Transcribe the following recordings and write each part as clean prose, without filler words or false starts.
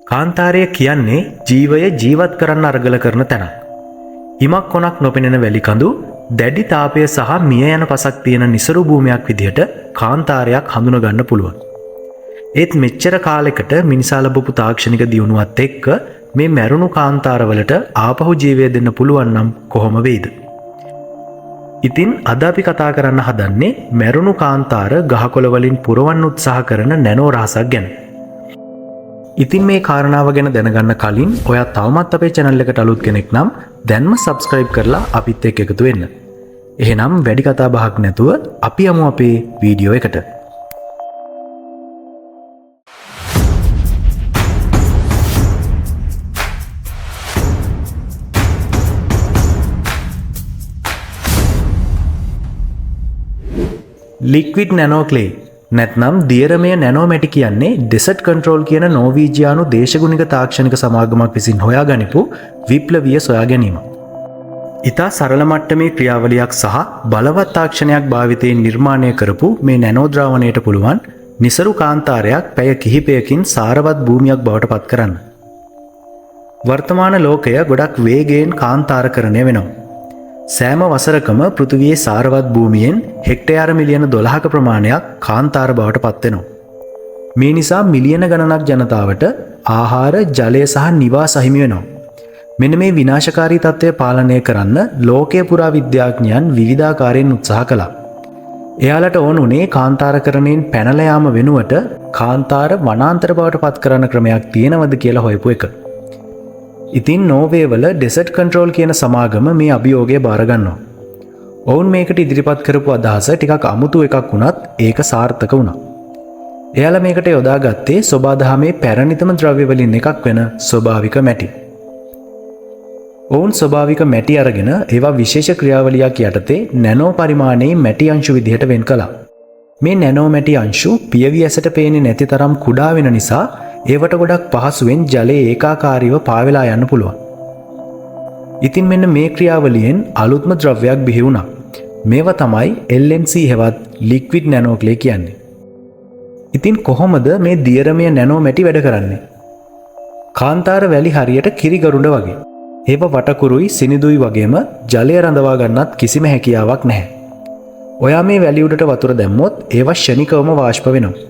කාන්තාරය කියන්නේ ජීවය ජීවත් කරන්න අරගල කරන තැන. හිමක් කොනක් නොපෙනෙන වැලිකඳු දැඩි තාපය සහ මිය යන පසක් තියෙන නිසරු භූමියක් විදිහට කාන්තාරයක් හඳුනගන්න පුළුවන්. ඒත් මෙච්චර කාලෙකට මිනිසා ලැබපු තාක්ෂණික දියුණුවත් එක්ක මේ මැරුණු කාන්තාරවලට ආපහු ජීවය දෙන්න පුළුවන් නම් කොහොම වෙයිද? ඉතින් අද අපි කතා කරන්න හදන්නේ මැරුණු කාන්තාර ගහකොළ වලින් පුරවන්න උත්සාහ කරන නැනෝ රහසක් ගැන. ඉතින් මේ කාරණාව ගැන දැනගන්න කලින් ඔයා තවමත් අපේ channel එකට අලුත් කෙනෙක් නම් දැන්ම subscribe කරලා අපිත් එක්ක එකතු වෙන්න. එහෙනම් වැඩි කතා බහක් නැතුව අපි යමු අපේ වීඩියෝ එකට. ලික්විඩ් නැනෝ ක්ලේ නැත්නම් දියරමය නැනෝමැටි කියන්නේ ඩෙසර්ට් කන්ට්‍රෝල් කියන නෝවීජියානු දේශගුණික තාක්ෂණික සමාගමක් විසින් හොයාගනිපු විප්ලවීය සොයා ගැනීම. ඉතා සරල මට්ටමේ ක්‍රියාවලියක් සහ බලවත් තාක්ෂණයක් භාවිතයෙන් නිර්මාණය කරපු මේ නැනෝ ද්‍රාවණයට පුළුවන් නිසරු කාන්තාරයක් පැය කිහිපයකින් සාරවත් භූමියක් බවට පත් කරන්න. වර්තමාන ලෝකය ගොඩක් වේගයෙන් කාන්තාරකරණය වෙනවා. සෑම වසරකම පෘථිවියේ සාරවත් භූමියෙන් හෙක්ටයාර මිලියන 12ක ප්‍රමාණයක් කාන්තාර බවට පත්වෙනවා. මේ නිසා මිලියන ගණනක් ජනතාවට ආහාර, ජලය සහ නිවාස අහිමි වෙනවා. මෙන්න මේ විනාශකාරී තත්ත්වය පාලනය කරන්න ලෝකයේ පුරා විද්‍යාඥයන් විවිධාකාරයෙන් උත්සාහ කළා. එයාලට ඕන උනේ කාන්තාරකරණයෙන් පැනලා යාම වෙනුවට කාන්තාර වනාන්තර බවට පත් කරන ක්‍රමයක් තියෙනවද කියලා හොයපු එක. ඉතින් නෝර්වේ වල ඩෙසර්ට් කන්ට්‍රෝල් කියන සමාගම මේ අභියෝගය බාරගන්නවා. ඔවුන් මේකට ඉදිරිපත් කරපු අදහස ටිකක් අමුතු එකක් වුණත් ඒක සාර්ථක වුණා. එයාලා මේකට යොදාගත්තේ සොබාදහමේ පැරණිතම ද්‍රව්‍ය වලින් එකක් වෙන ස්වභාවික මැටි. ඔවුන් ස්වභාවික මැටි අරගෙන ඒවා විශේෂ ක්‍රියාවලියක් යටතේ නැනෝ පරිමාණයේ මැටි අංශු විදිහට වෙන් කළා. මේ නැනෝ මැටි අංශු පියවි ඇසට පේන්නේ නැති තරම් කුඩා වෙන නිසා ඒවට ගොඩක් පහසුවෙන් ජලයේ ඒකාකාරීව පාවෙලා යන්න පුළුවන්. ඉතින් මෙන්න මේ ක්‍රියාවලියෙන් අලුත්ම ද්‍රව්‍යයක් බිහි වුණා. මේවා තමයි LNC හෙවත් ලික්විඩ් නැනෝ ක්ලේ කියන්නේ. ඉතින් කොහොමද මේ දියරමය නැනෝ මැටි වැඩ කරන්නේ? කාන්තාර වැලි හරියට කිරිගරුඬ වගේ. ඒව වටකුරුයි සිනිඳුයි වගේම ජලය රඳවා ගන්නත් කිසිම හැකියාවක් නැහැ. ඔයා මේ වැලි උඩට වතුර දැම්මොත් ඒවා ක්ෂණිකවම වාෂ්ප වෙනවා.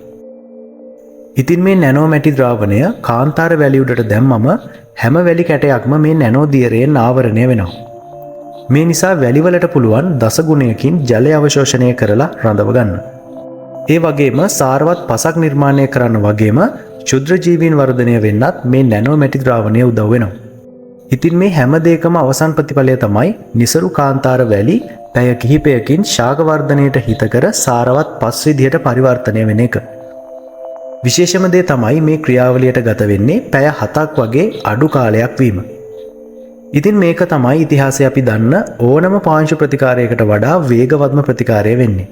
ඉතින් මේ නැනෝ මැටි ද්‍රාවණය කාන්තාර වැලි උඩට දැම්මම හැම වැලි කැටයක්ම මේ නැනෝ දියරයෙන් ආවරණය වෙනවා. මේ නිසා වැලිවලට පුළුවන් දසගුණයකින් ජලය අවශෝෂණය කරලා රඳව ගන්න. ඒ වගේම සාරවත් පසක් නිර්මාණය කරන්න වගේම ක්ෂුද්‍ර ජීවීන් වර්ධනය වෙන්නත් මේ නැනෝ මැටි ද්‍රාවණය උදව් වෙනවා. ඉතින් මේ හැම දෙයකම අවසන් ප්‍රතිඵලය තමයි නිසරු කාන්තාර වැලි පැය කිහිපයකින් ශාක වර්ධනයට හිතකර සාරවත් පස් විදිහට පරිවර්තනය වෙන එක. විශේෂම දේ තමයි මේ ක්‍රියාවලියට ගත වෙන්නේ පැය 7ක් වගේ අඩු කාලයක් වීම. ඉතින් මේක තමයි ඉතිහාසයේ අපි දන්න ඕනම පාංශු ප්‍රතිකාරයකට වඩා වේගවත්ම ප්‍රතිකාරය වෙන්නේ.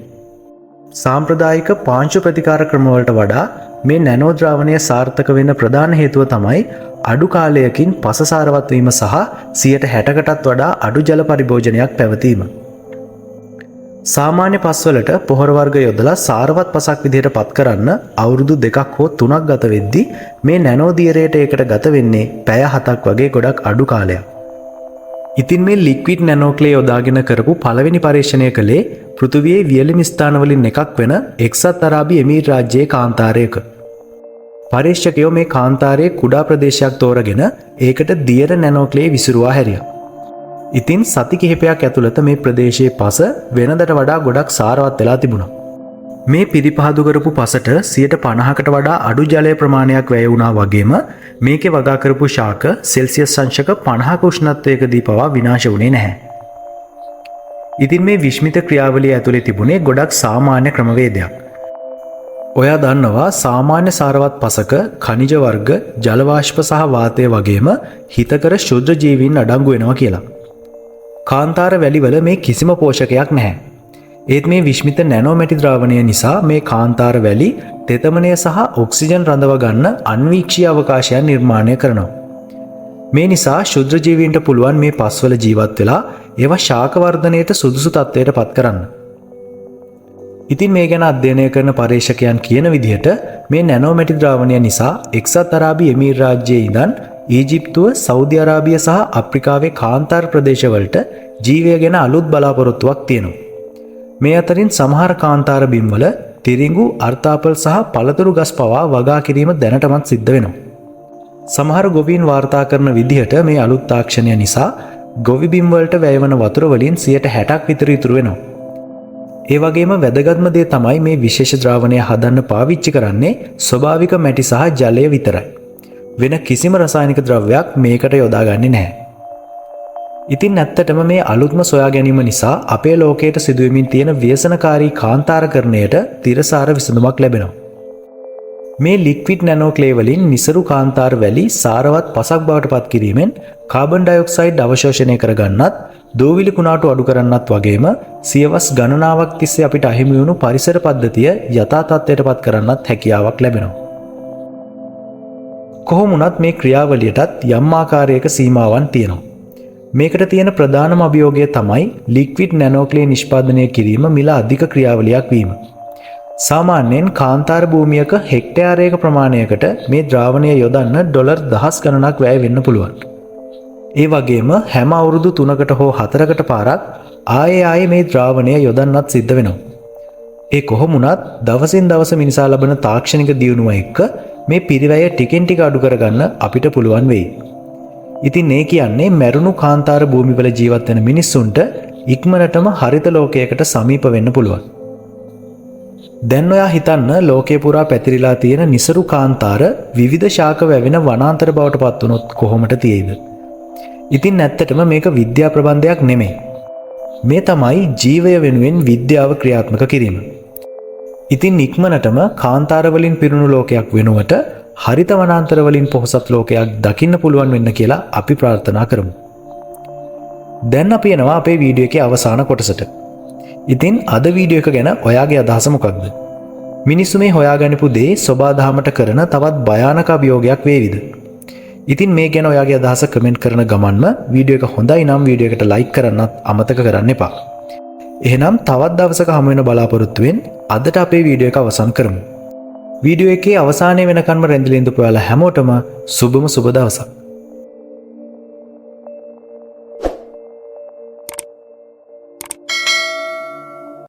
සාම්ප්‍රදායික පාංශු ප්‍රතිකාර ක්‍රමවලට වඩා මේ නැනෝ ද්‍රාවණය සාර්ථක වෙන්න ප්‍රධාන හේතුව තමයි අඩු කාලයකින් පස සාරවත් වීම සහ 60%කටත් වඩා අඩු ජල පරිභෝජනයක් පැවතීම. සාමාන්‍ය පස්වලට පොහොර වර්ග යොදලා සාරවත් පසක් විදිහට පත් කරන්න අවුරුදු 2ක් හෝ 3ක් ගත වෙද්දී මේ නැනෝ දියරයට ඒකට ගත වෙන්නේ පැය 7ක් වගේ ගොඩක් අඩු කාලයක්. ඉතින් මේ ලික්විඩ් නැනෝ ක්ලේ යොදාගෙන කරපු පළවෙනි පරීක්ෂණය කළේ පෘථිවියේ වියලිම ස්ථාන වලින් එකක් වෙන එක්සත් අරාබි එමීර් රාජ්‍යයේ කාන්තාරයක. පරීක්ෂකයෝ මේ කාන්තාරයේ කුඩා ප්‍රදේශයක් තෝරගෙන ඒකට දියර නැනෝ ක්ලේ විසිරුවා හැරියා. ඉතින් සති කිහිපයක් ඇතුළත මේ ප්‍රදේශයේ පස වෙනදට වඩා ගොඩක් සාරවත් වෙලා තිබුණා. මේ පිරිපහදු කරපු පසට 50%කට වඩා අඩු ජලය ප්‍රමාණයක් වැය වුණා වගේම මේකේ වගා කරපු ශාක සෙල්සියස් අංශක 50ක උෂ්ණත්වයකදී පවා විනාශ වුණේ නැහැ. ඉතින් මේ විශ්මිත ක්‍රියාවලිය ඇතුලේ තිබුණේ ගොඩක් සාමාන්‍ය ක්‍රමවේදයක්. ඔයා දන්නවා සාමාන්‍ය සාරවත් පසක ඛනිජ වර්ග, ජල වාෂ්ප සහ වාතය වගේම හිතකර ශුද්ධ ජීවීන් අඩංගු වෙනවා කියලා. කාන්තාර වැලිවල මේ කිසිම පෝෂකයක් නැහැ. ඒත් මේ විශ්මිත නැනෝ මැටි ද්‍රාවණය නිසා මේ කාන්තාර වැලි තෙතමනය සහ ඔක්සිජන් රඳව ගන්න අන්වීක්ෂීය අවකාශයන් නිර්මාණය කරනවා. මේ නිසා ශුද්ධ ජීවීන්ට පුළුවන් මේ පස්වල ජීවත් වෙලා ඒවා ශාක වර්ධනයට සුදුසු තත්ත්වයට පත් කරන්න. ඉතින් මේ ගැන අධ්‍යයනය කරන පර්යේෂකයන් කියන විදිහට මේ නැනෝ මැටි ද්‍රාවණය නිසා එක්සත් අරාබි එමීර් රාජ්‍යයේ ඉඳන් ඊජිප්තුව, සෞදි අරාබිය සහ අප්‍රිකාවේ කාන්තාර ප්‍රදේශවලට ජීවය ගැන අලුත් බලාපොරොත්තුවක් තියෙනවා. මේ අතරින් සමහර කාන්තාර බිම්වල තිරිඟු, අර්තාපල් සහ පළතුරු ගස් පවා වගා කිරීම දැනටමත් සිද්ධ වෙනවා. සමහර ගොවීන් වාර්තා කරන විදිහට මේ අලුත් තාක්ෂණය නිසා ගොවි බිම් වලට වැය වන වතුර වලින් 60% විතර ඉතුරු වෙනවා. ඒ වගේම වැදගත්ම දේ තමයි මේ විශේෂ ද්‍රාවණය හදන්න පාවිච්චි කරන්නේ ස්වභාවික මැටි සහ ජලය විතරයි. වෙන කිසිම රසායනික ද්‍රව්‍යයක් මේකට යොදාගන්නේ නැහැ. ඉතින් ඇත්තටම මේ අලුත්ම සොයා ගැනීම නිසා අපේ ලෝකයට සිදුවෙමින් තියෙන ව්‍යසනකාරී කාන්තාරකරණයට තිරසාර විසඳුමක් ලැබෙනවා. මේ ලික්විඩ් නැනෝ ක්ලේ වලින් නිසරු කාන්තාර වැලි සාරවත් පසක් බවට පත් කිරීමෙන් කාබන් ඩයොක්සයිඩ් අවශෝෂණය කරගන්නත්, දූවිලි කුණාටු අඩු කරන්නත් වගේම සියවස් ගණනාවක් තිස්සේ අපිට අහිමි වුණු පරිසර පද්ධතිය යථා තත්ත්වයට පත් කරන්නත් හැකියාවක් ලැබෙනවා. කොහොම වුණත් මේ ක්‍රියාවලියටත් යම් ආකාරයක සීමාවන් තියෙනවා. මේකට තියෙන ප්‍රධානම අභියෝගය තමයි ලික්විඩ් නැනෝ ක්ලේ නිෂ්පාදනය කිරීම මිල අධික ක්‍රියාවලියක් වීම. සාමාන්‍යයෙන් කාන්තාර භූමියක හෙක්ටයාරයක ප්‍රමාණයකට මේ ද්‍රාවණය යොදන්න ඩොලර් දහස් ගණනක් වැය වෙන්න පුළුවන්. ඒ වගේම හැම අවුරුදු 3කට හෝ 4කට පාරක් ආයේ මේ ද්‍රාවණය යොදන්නත් සිද්ධ වෙනවා. ඒ කොහොම වුණත් දවසින් දවස මිනිසා ලබන තාක්ෂණික දියුණුව එක්ක මේ පිරිවැය ටිකෙන් ටික අඩු කරගන්න අපිට පුළුවන් වෙයි. ඉතින් මේ කියන්නේ මැරුණු කාන්තාර භූමිවල ජීවත් වෙන මිනිස්සුන්ට ඉක්මනටම හරිත ලෝකයකට සමීප වෙන්න පුළුවන්. දැන් ඔයා හිතන්න ලෝකේ පුරා පැතිරිලා තියෙන නිසරු කාන්තාර විවිධ ශාක වැවෙන වනාන්තර බවට පත් වුණොත් කොහොමද තියෙයිද? ඉතින් ඇත්තටම මේක විද්‍යා ප්‍රබන්ධයක් නෙමෙයි. මේ තමයි ජීවය වෙනුවෙන් විද්‍යාව ක්‍රියාත්මක කිරීම. ඉතින් ඉක්මනටම කාන්තාර වලින් පිරුණු ලෝකයක් වෙනුවට හරිත වනාන්තර වලින් පොහොසත් ලෝකයක් දකින්න පුළුවන් වෙන්න කියලා අපි ප්‍රාර්ථනා කරමු. දැන් අපි එනවා අපේ වීඩියෝ එකේ අවසාන කොටසට. ඉතින් අද වීඩියෝ එක ගැන ඔයාගේ අදහස මොකක්ද? මිනිස්සු මේ හොයාගන්නපු දේ සබාධාමට කරන තවත් භයානක අභියෝගයක් වේවිද? ඉතින් මේ ගැන ඔයාගේ අදහස කමෙන්ට් කරන ගමන්ම වීඩියෝ එක හොඳයි නම් වීඩියෝ එකට ලයික් කරන්නත් අමතක කරන්න එපා. එහෙනම් තවත් දවසක හමු වෙන බලාපොරොත්තුවෙන් අදට අපේ වීඩියෝ එක අවසන් කරමු. වීඩියෝ එකේ අවසානයේ වෙනකන්ම රැඳිලා ඉඳපු ඔයාලා හැමෝටම සුබම සුබ දවසක්.